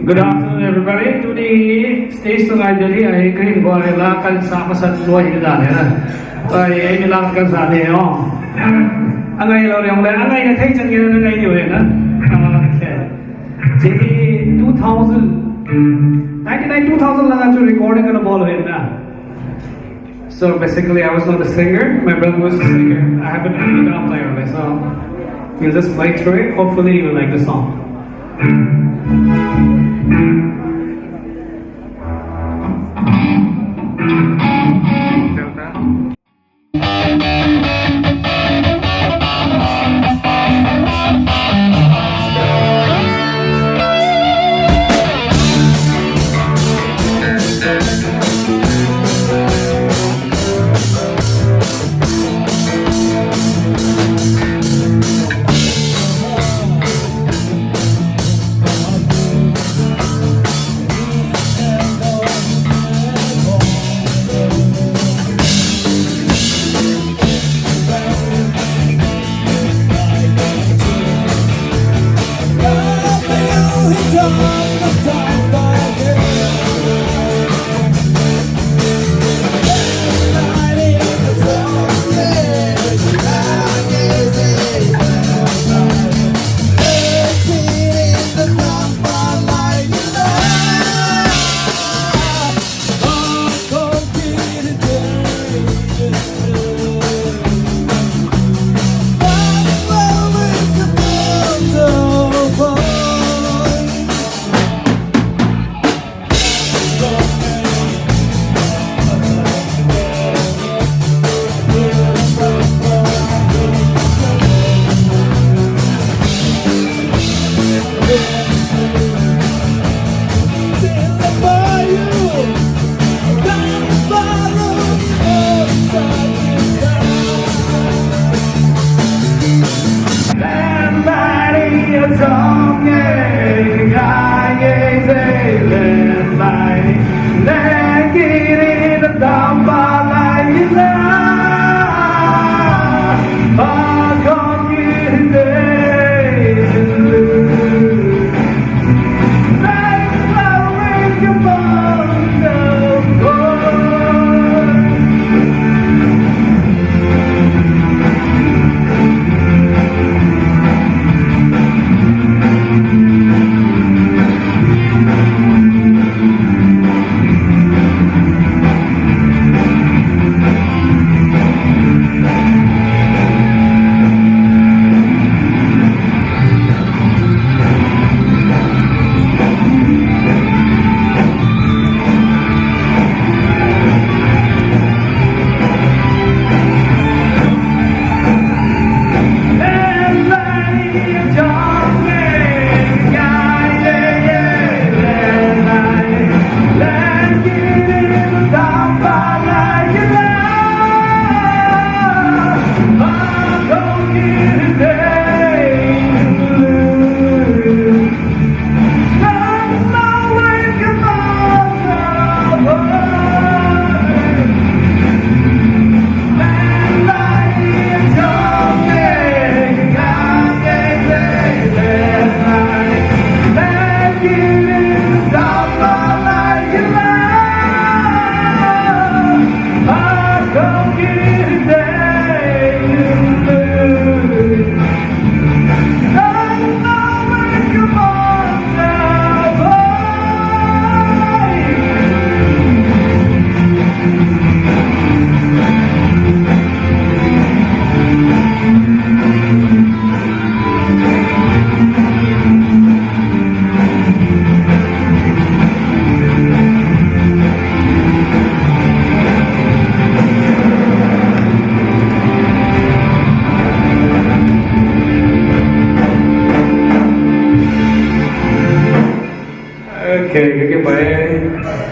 Good afternoon, everybody. Today, stage to guide you. I agree with what I like and sama sa luwa hila na. Ay nilang kan sa niyo. Ang ay lo yung ang ay na take chang yung ay niyo na. Okay. 2000 lang actually recording on a ball na. So basically, I was not a singer. My brother was a singer. I happen to be a guitar player, so we'll just play through it. Hopefully, you will like the song. Okay, goodbye.